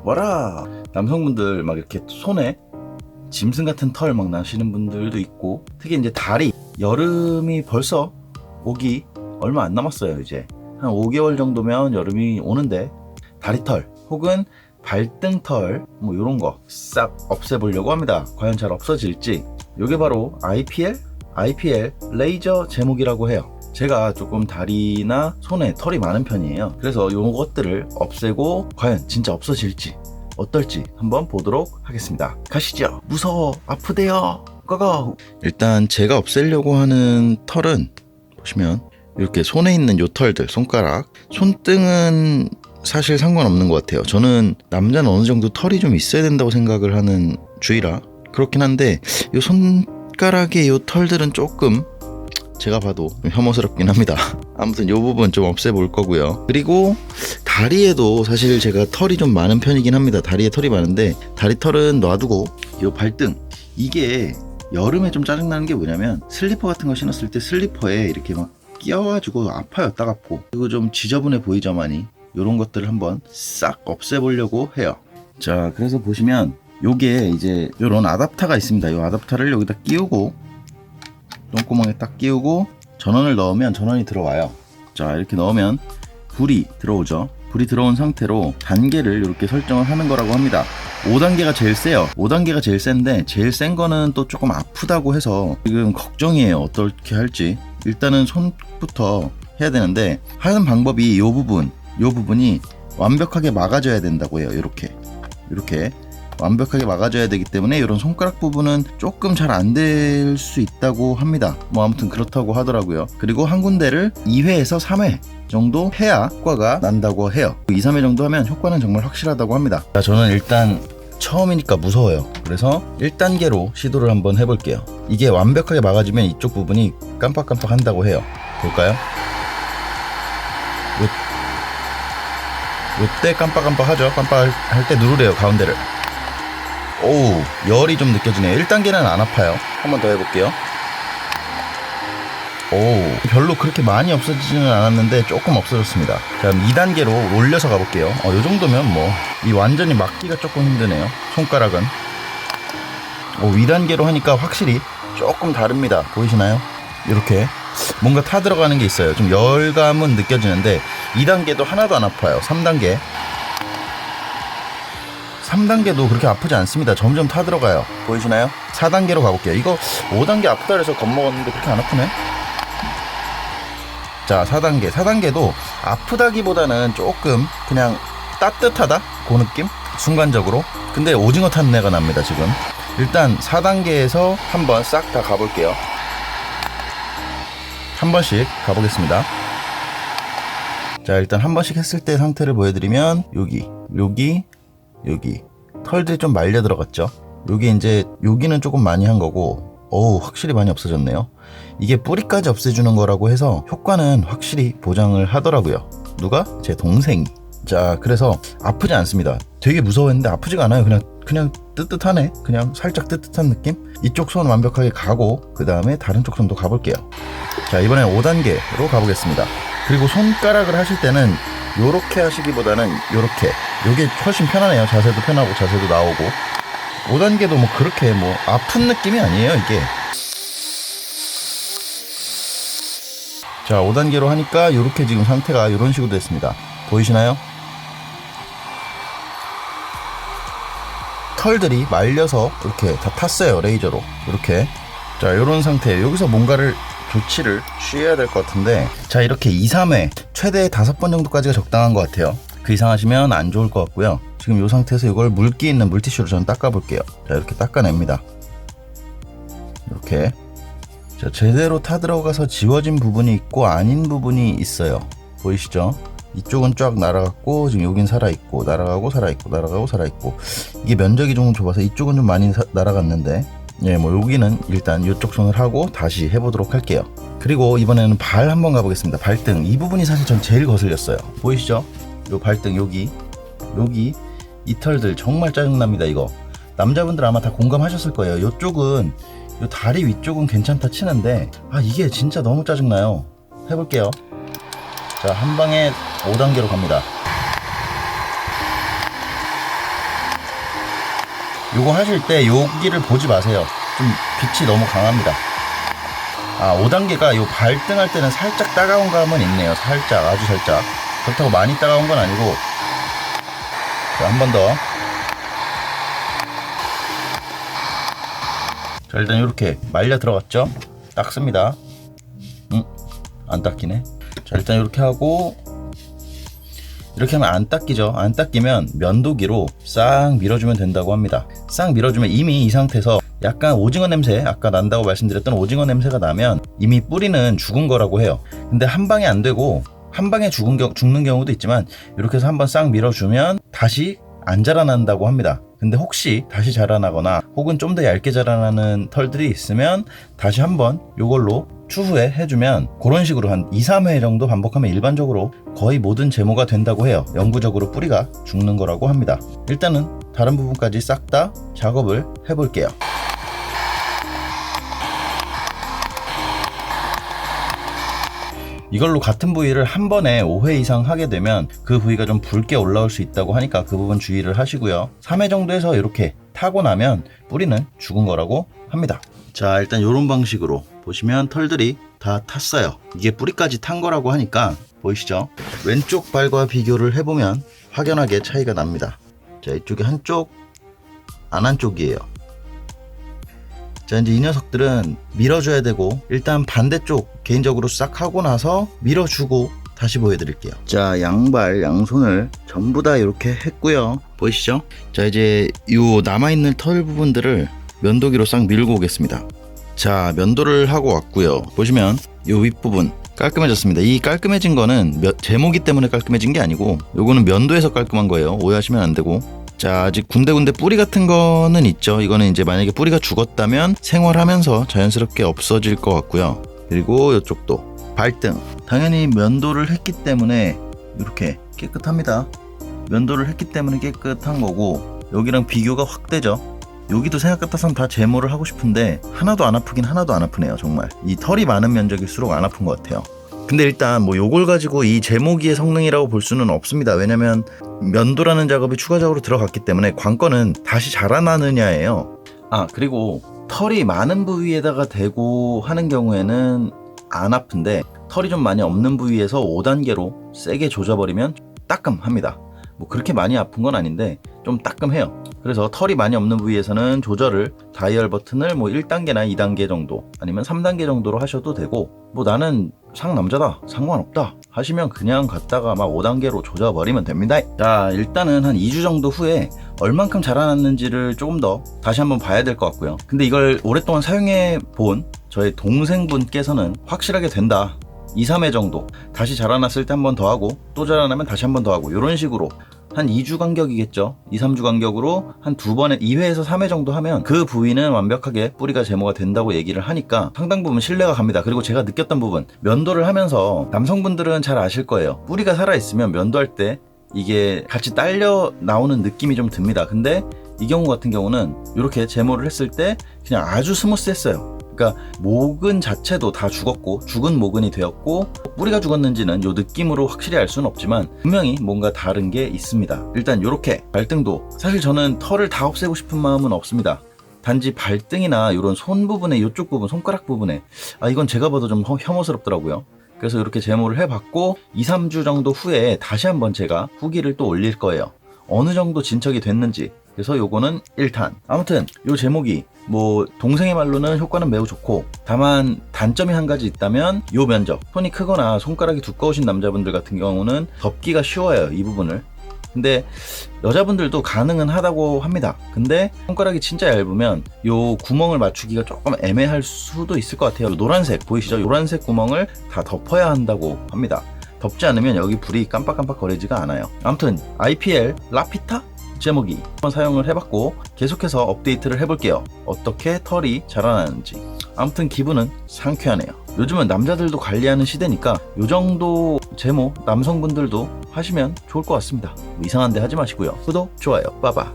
와라. 남성분들 막 이렇게 손에 짐승 같은 털 막 나시는 분들도 있고, 특히 이제 다리, 여름이 벌써 오기 얼마 안 남았어요. 이제 한 5개월 정도면 여름이 오는데, 다리털 혹은 발등털 뭐 이런 거 싹 없애보려고 합니다. 과연 잘 없어질지. 이게 바로 IPL 레이저 제목이라고 해요. 제가 조금 다리나 손에 털이 많은 편이에요. 그래서 요것들을 없애고 과연 진짜 없어질지 어떨지 한번 보도록 하겠습니다. 가시죠. 무서워, 아프대요. 고고. 일단 제가 없애려고 하는 털은 보시면 이렇게 손에 있는 요 털들, 손가락, 손등은 사실 상관없는 것 같아요. 저는 남자는 어느 정도 털이 좀 있어야 된다고 생각을 하는 주의라 그렇긴 한데, 요 손가락의 요 털들은 조금 제가 봐도 좀 혐오스럽긴 합니다. 아무튼 요 부분 좀 없애볼 거고요. 그리고 다리에도 사실 제가 털이 좀 많은 편이긴 합니다. 다리에 털이 많은데, 다리 털은 놔두고 요 발등, 이게 여름에 좀 짜증나는 게 뭐냐면, 슬리퍼 같은 거 신었을 때 슬리퍼에 이렇게 막 끼어가지고 아파요, 따갑고. 그리고 좀 지저분해 보이죠, 많이. 요런 것들을 한번 싹 없애보려고 해요. 자, 그래서 보시면 요게 이제 요런 아답터가 있습니다. 요 아답터를 여기다 끼우고, 똥구멍에 딱 끼우고 전원을 넣으면 전원이 들어와요. 자, 이렇게 넣으면 불이 들어오죠. 불이 들어온 상태로 단계를 이렇게 설정을 하는 거라고 합니다. 5단계가 제일 세요. 5단계가 제일 센데, 제일 센 거는 또 조금 아프다고 해서 지금 걱정이에요. 어떻게 할지. 일단은 손부터 해야 되는데, 하는 방법이 요 부분이 완벽하게 막아져야 된다고 해요. 이렇게 완벽하게 막아줘야 되기 때문에 이런 손가락 부분은 조금 잘 안 될 수 있다고 합니다. 뭐 아무튼 그렇다고 하더라고요. 그리고 한 군데를 2회에서 3회 정도 해야 효과가 난다고 해요. 2, 3회 정도 하면 효과는 정말 확실하다고 합니다. 자, 저는 일단 처음이니까 무서워요. 그래서 1단계로 시도를 한번 해볼게요. 이게 완벽하게 막아지면 이쪽 부분이 깜빡깜빡 한다고 해요. 볼까요? 요때 깜빡깜빡 하죠. 깜빡할 때 누르래요, 가운데를. 오우, 열이 좀 느껴지네요. 1단계는 안 아파요. 한번 더 해볼게요. 오우, 별로 그렇게 많이 없어지지는 않았는데 조금 없어졌습니다. 자, 그럼 2단계로 올려서 가볼게요. 요 정도면 뭐 이 완전히 막기가 조금 힘드네요, 손가락은. 2단계로 하니까 확실히 조금 다릅니다. 보이시나요? 이렇게 뭔가 타 들어가는 게 있어요. 좀 열감은 느껴지는데, 2단계도 하나도 안 아파요. 3단계도 그렇게 아프지 않습니다. 점점 타 들어가요. 보이시나요? 4단계로 가볼게요. 이거 5단계 아프다 그래서 겁먹었는데 그렇게 안 아프네. 자, 4단계도 아프다기보다는 조금 그냥 따뜻하다, 그 느낌? 순간적으로. 근데 오징어 탄 내가 납니다, 지금. 일단 4단계에서 한번 싹 다 가볼게요. 한 번씩 가보겠습니다. 자, 일단 한 번씩 했을 때 상태를 보여드리면, 여기 털들이 좀 말려 들어갔죠. 여기는 조금 많이 한 거고, 확실히 많이 없어졌네요. 이게 뿌리까지 없애주는 거라고 해서 효과는 확실히 보장을 하더라고요. 누가? 제 동생이. 자, 그래서 아프지 않습니다. 되게 무서웠는데 아프지가 않아요. 그냥 뜨뜻하네. 그냥 살짝 뜨뜻한 느낌? 이쪽 손 완벽하게 가고, 그 다음에 다른 쪽 손도 가볼게요. 자, 이번엔 5단계로 가보겠습니다. 그리고 손가락을 하실 때는 요렇게 하시기보다는 요게 훨씬 편하네요. 자세도 편하고 자세도 나오고. 5단계도 뭐 그렇게 뭐 아픈 느낌이 아니에요, 이게. 자, 5단계로 하니까 요렇게 지금 상태가 요런 식으로 됐습니다. 보이시나요? 털들이 말려서 이렇게 다 탔어요, 레이저로. 이렇게. 자, 요런 상태. 여기서 뭔가를 조치를 취해야 될 것 같은데, 자, 이렇게 2, 3회 최대 5번 정도까지가 적당한 것 같아요. 그 이상 하시면 안 좋을 것 같고요. 지금 이 상태에서 이걸 물기 있는 물티슈로 저는 닦아볼게요. 자, 이렇게 닦아냅니다. 이렇게. 자, 제대로 타 들어가서 지워진 부분이 있고 아닌 부분이 있어요. 보이시죠? 이쪽은 쫙 날아갔고, 지금 여긴 살아있고, 날아가고 살아있고, 날아가고 살아있고. 이게 면적이 좀 좁아서 이쪽은 좀 많이 날아갔는데, 뭐 여기는 일단 이쪽 손을 하고 다시 해보도록 할게요. 그리고 이번에는 발 한번 가보겠습니다. 발등, 이 부분이 사실 전 제일 거슬렸어요. 보이시죠? 요 발등, 여기 이 털들 정말 짜증납니다. 이거 남자분들 아마 다 공감하셨을 거예요. 요쪽은, 요 다리 위쪽은 괜찮다 치는데, 이게 진짜 너무 짜증나요. 해볼게요. 자, 한 방에 5단계로 갑니다. 요거 하실 때 여기를 보지 마세요. 좀 빛이 너무 강합니다. 5단계가 요 발등할 때는 살짝 따가운 감은 있네요. 살짝, 아주 살짝. 그렇다고 많이 따가운 건 아니고. 자, 한 번 더. 자, 일단 이렇게 말려 들어갔죠? 닦습니다. 안 닦이네. 자, 일단 이렇게 하고, 이렇게 하면 안 닦이죠. 안 닦이면 면도기로 싹 밀어주면 된다고 합니다. 싹 밀어주면 이미 이 상태에서 약간 오징어 냄새, 아까 난다고 말씀드렸던 오징어 냄새가 나면 이미 뿌리는 죽은 거라고 해요. 근데 한 방에 안 되고 한 방에 죽는 경우도 있지만 이렇게 해서 한번 싹 밀어주면 다시 안 자라난다고 합니다. 근데 혹시 다시 자라나거나 혹은 좀 더 얇게 자라나는 털들이 있으면 다시 한번 이걸로 추후에 해주면 그런 식으로 한 2, 3회 정도 반복하면 일반적으로 거의 모든 제모가 된다고 해요. 영구적으로 뿌리가 죽는 거라고 합니다. 일단은 다른 부분까지 싹 다 작업을 해볼게요. 이걸로 같은 부위를 한 번에 5회 이상 하게 되면 그 부위가 좀 붉게 올라올 수 있다고 하니까 그 부분 주의를 하시고요. 3회 정도 해서 이렇게 타고 나면 뿌리는 죽은 거라고 합니다. 자, 일단 이런 방식으로 보시면 털들이 다 탔어요. 이게 뿌리까지 탄 거라고 하니까 보이시죠? 왼쪽 발과 비교를 해보면 확연하게 차이가 납니다. 자, 이쪽에 한쪽, 안 한쪽이에요. 자, 이제 이 녀석들은 밀어줘야 되고 일단 반대쪽 개인적으로 싹 하고 나서 밀어주고 다시 보여드릴게요. 자, 양발, 양손을 전부 다 이렇게 했고요. 보이시죠? 자, 이제 이 남아있는 털 부분들을 면도기로 싹 밀고 오겠습니다. 자, 면도를 하고 왔고요. 보시면 이 윗부분 깔끔해졌습니다. 이 깔끔해진 거는 제모기 때문에 깔끔해진 게 아니고 요거는 면도해서 깔끔한 거예요. 오해하시면 안 되고. 자, 아직 군데군데 뿌리 같은 거는 있죠. 이거는 이제 만약에 뿌리가 죽었다면 생활하면서 자연스럽게 없어질 것 같고요. 그리고 이쪽도 발등, 당연히 면도를 했기 때문에 이렇게 깨끗합니다. 면도를 했기 때문에 깨끗한 거고 여기랑 비교가 확 되죠. 여기도 생각 같아서는 다 제모를 하고 싶은데 하나도 안 아프긴 하나도 안 아프네요. 정말 이 털이 많은 면적일수록 안 아픈 것 같아요. 근데 일단 뭐 요걸 가지고 이 제모기의 성능이라고 볼 수는 없습니다. 왜냐면 면도라는 작업이 추가적으로 들어갔기 때문에 관건은 다시 자라나느냐예요. 그리고 털이 많은 부위에다가 대고 하는 경우에는 안 아픈데 털이 좀 많이 없는 부위에서 5단계로 세게 조져버리면 따끔합니다. 뭐 그렇게 많이 아픈 건 아닌데 좀 따끔해요. 그래서 털이 많이 없는 부위에서는 조절을 다이얼 버튼을 뭐 1단계나 2단계 정도 아니면 3단계 정도로 하셔도 되고 뭐 나는 상남자다 상관없다 하시면 그냥 갔다가 막 5단계로 조져버리면 됩니다. 자, 일단은 한 2주 정도 후에 얼만큼 자라났는지를 조금 더 다시 한번 봐야 될 것 같고요. 근데 이걸 오랫동안 사용해 본 저의 동생분께서는 확실하게 된다, 2, 3회 정도 다시 자라났을 때 한 번 더 하고 또 자라나면 다시 한 번 더 하고 이런 식으로 한 2주 간격이겠죠. 2, 3주 간격으로 한 2번에 2회에서 3회 정도 하면 그 부위는 완벽하게 뿌리가 제모가 된다고 얘기를 하니까 상당 부분 신뢰가 갑니다. 그리고 제가 느꼈던 부분, 면도를 하면서 남성분들은 잘 아실 거예요. 뿌리가 살아있으면 면도할 때 이게 같이 딸려 나오는 느낌이 좀 듭니다. 근데 이 경우 같은 경우는 이렇게 제모를 했을 때 그냥 아주 스무스했어요. 그러니까 모근 자체도 다 죽었고 죽은 모근이 되었고 뿌리가 죽었는지는 요 느낌으로 확실히 알 수는 없지만 분명히 뭔가 다른 게 있습니다. 일단 요렇게 발등도 사실 저는 털을 다 없애고 싶은 마음은 없습니다. 단지 발등이나 이런 손 부분에 이쪽 부분 손가락 부분에 이건 제가 봐도 좀 혐오스럽더라고요. 그래서 이렇게 제모를 해봤고 2, 3주 정도 후에 다시 한번 제가 후기를 또 올릴 거예요. 어느 정도 진척이 됐는지. 그래서 요거는 1탄. 아무튼 요 제모기 뭐 동생의 말로는 효과는 매우 좋고 다만 단점이 한 가지 있다면 요 면적, 손이 크거나 손가락이 두꺼우신 남자분들 같은 경우는 덮기가 쉬워요, 이 부분을. 근데 여자분들도 가능은 하다고 합니다. 근데 손가락이 진짜 얇으면 요 구멍을 맞추기가 조금 애매할 수도 있을 것 같아요. 노란색 보이시죠? 노란색 구멍을 다 덮어야 한다고 합니다. 덮지 않으면 여기 불이 깜빡깜빡 거리지가 않아요. 아무튼 IPL 라피타 제모기 한번 사용을 해봤고 계속해서 업데이트를 해볼게요. 어떻게 털이 자라나는지. 아무튼 기분은 상쾌하네요. 요즘은 남자들도 관리하는 시대니까 요 정도 제모 남성분들도 하시면 좋을 것 같습니다. 뭐 이상한 데 하지 마시고요. 구독, 좋아요, 빠바.